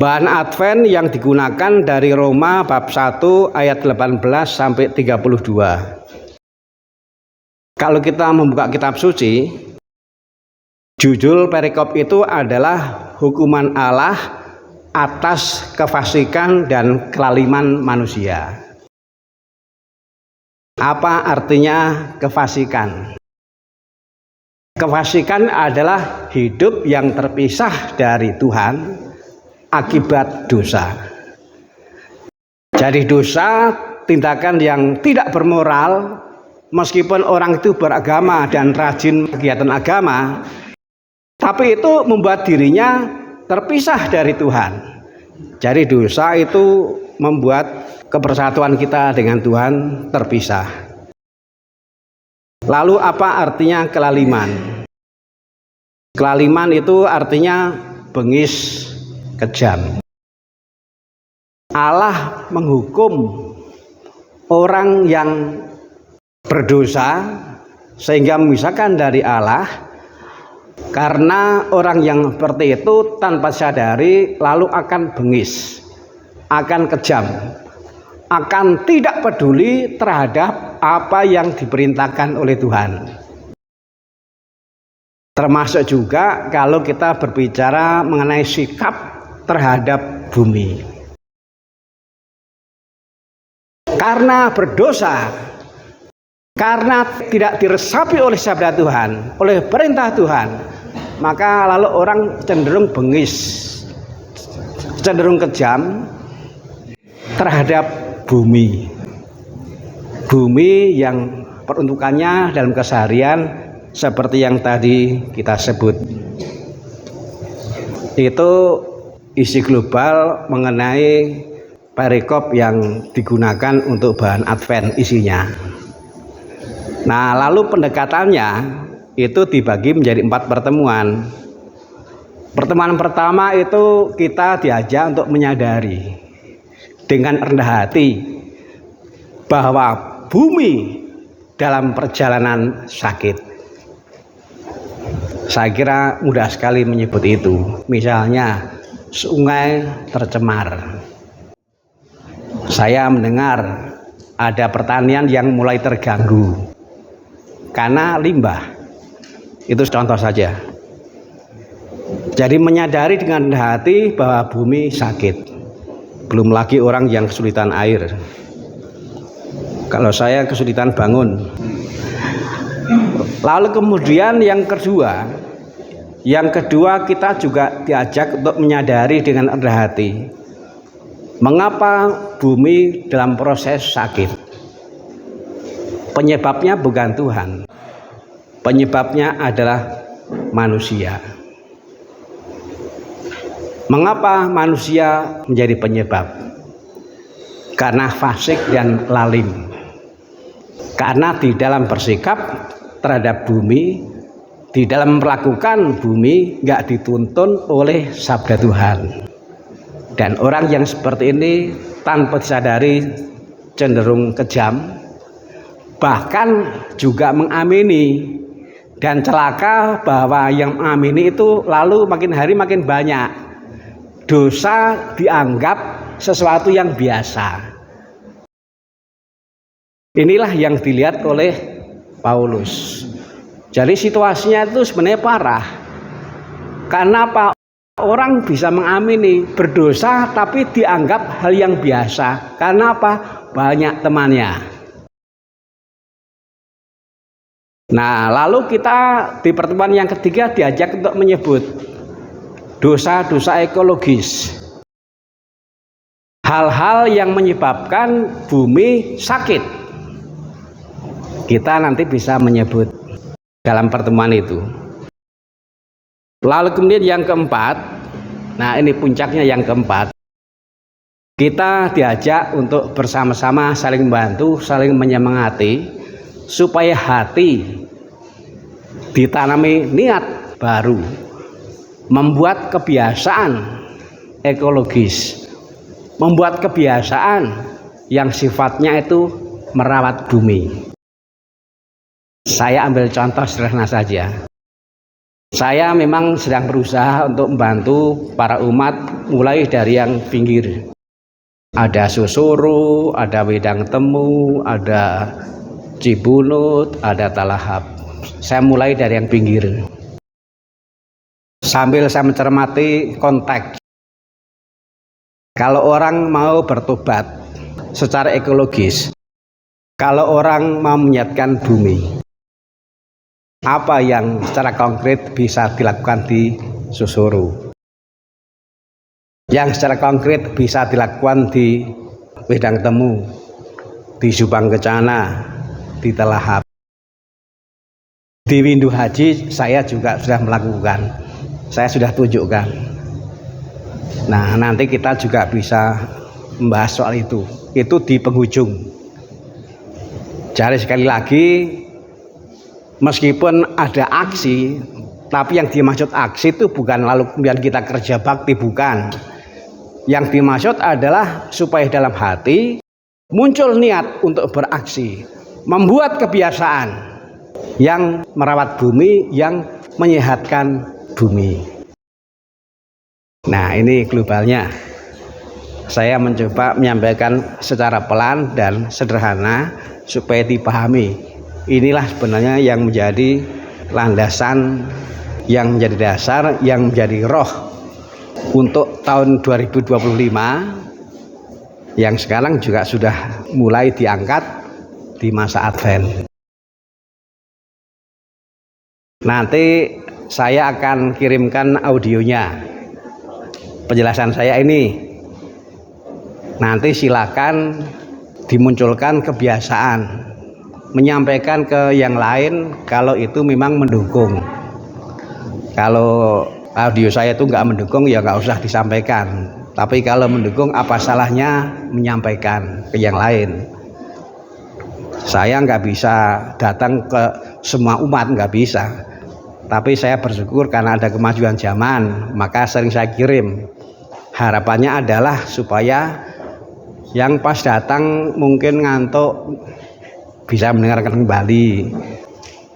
Bahan Advent yang digunakan dari Roma bab 1 ayat 18 sampai 32. Kalau kita membuka kitab suci, judul perikop itu adalah hukuman Allah atas kefasikan dan kelaliman manusia. Apa artinya kefasikan? Kefasikan adalah hidup yang terpisah dari Tuhan akibat dosa. Jadi dosa, tindakan yang tidak bermoral, meskipun orang itu beragama dan rajin kegiatan agama, tapi itu membuat dirinya terpisah dari Tuhan. Jadi dosa itu membuat kepersatuan kita dengan Tuhan terpisah. Lalu apa artinya kelaliman? Kelaliman itu artinya bengis, kejam. Allah menghukum orang yang berdosa sehingga memisahkan dari Allah, karena orang yang seperti itu tanpa sadari lalu akan bengis, akan kejam, akan tidak peduli terhadap apa yang diperintahkan oleh Tuhan. Termasuk juga kalau kita berbicara mengenai sikap terhadap bumi. Karena berdosa, karena tidak diresapi oleh sabda Tuhan, oleh perintah Tuhan, maka lalu orang cenderung bengis, cenderung kejam terhadap bumi. Bumi yang peruntukannya dalam keseharian seperti yang tadi kita sebut. Itu isi global mengenai perikop yang digunakan untuk bahan Advent isinya. Nah, lalu pendekatannya itu dibagi menjadi 4 pertemuan. Pertemuan pertama itu kita diajak untuk menyadari dengan rendah hati bahwa bumi dalam perjalanan sakit. Saya kira mudah sekali menyebut itu. Misalnya sungai tercemar. Saya mendengar ada pertanian yang mulai terganggu karena limbah. Itu contoh saja. Jadi menyadari dengan rendah hati bahwa bumi sakit. Belum lagi orang yang kesulitan air. Kalau saya kesulitan bangun. Lalu kemudian yang kedua kita juga diajak untuk menyadari dengan rendah hati mengapa bumi dalam proses sakit. Penyebabnya bukan Tuhan, penyebabnya adalah manusia. Mengapa manusia menjadi penyebab? Karena fasik dan lalim. Karena di dalam bersikap terhadap bumi, di dalam melakukan bumi nggak dituntun oleh sabda Tuhan. Dan orang yang seperti ini tanpa disadari cenderung kejam, bahkan juga mengamini, dan celaka bahwa yang mengamini itu lalu makin hari makin banyak. Dosa dianggap sesuatu yang biasa. Inilah yang dilihat oleh Paulus. Jadi situasinya itu sebenarnya parah. Karena apa? Orang bisa mengamini berdosa tapi dianggap hal yang biasa. Karena apa? Banyak temannya. Nah, lalu kita di pertemuan yang ketiga diajak untuk menyebut dosa-dosa ekologis. Hal-hal yang menyebabkan bumi sakit. Kita nanti bisa menyebut dalam pertemuan itu. Lalu kemudian yang keempat, nah ini puncaknya yang keempat, kita diajak untuk bersama-sama saling membantu, saling menyemangati supaya hati ditanami niat baru, membuat kebiasaan ekologis, membuat kebiasaan yang sifatnya itu merawat bumi. Saya ambil contoh sederhana saja. Saya memang sedang berusaha untuk membantu para umat mulai dari yang pinggir. Ada Susuru, ada Wedang Temu, ada Cibunut, ada Talahap. Saya mulai dari yang pinggir. Sambil saya mencermati konteks. Kalau orang mau bertobat secara ekologis, kalau orang mau menyiapkan bumi, apa yang secara konkret bisa dilakukan di Susuru, yang secara konkret bisa dilakukan di Wedang Temu, di Subang Kencana, di Talahap, di Windu Haji. Saya juga sudah melakukan, saya sudah tunjukkan. Nah, nanti kita juga bisa membahas soal itu di penghujung. Jadi sekali lagi, meskipun ada aksi, tapi yang dimaksud aksi itu bukan lalu kemudian kita kerja bakti, bukan. Yang dimaksud adalah supaya dalam hati muncul niat untuk beraksi, membuat kebiasaan yang merawat bumi, yang menyehatkan bumi. Nah, ini globalnya. Saya mencoba menyampaikan secara pelan dan sederhana supaya dipahami. Inilah sebenarnya yang menjadi landasan, yang menjadi dasar, yang menjadi roh untuk tahun 2025 yang sekarang juga sudah mulai diangkat di masa Advent. Nanti saya akan kirimkan audionya, penjelasan saya ini. Nanti silakan dimunculkan kebiasaan menyampaikan ke yang lain kalau itu memang mendukung. Kalau audio saya itu nggak mendukung, ya nggak usah disampaikan. Tapi kalau mendukung, apa salahnya menyampaikan ke yang lain? Saya nggak bisa datang ke semua umat, nggak bisa. Tapi saya bersyukur karena ada kemajuan zaman, maka sering saya kirim. Harapannya adalah supaya yang pas datang mungkin ngantuk bisa mendengarkan kembali,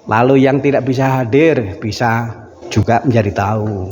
lalu yang tidak bisa hadir bisa juga menjadi tahu.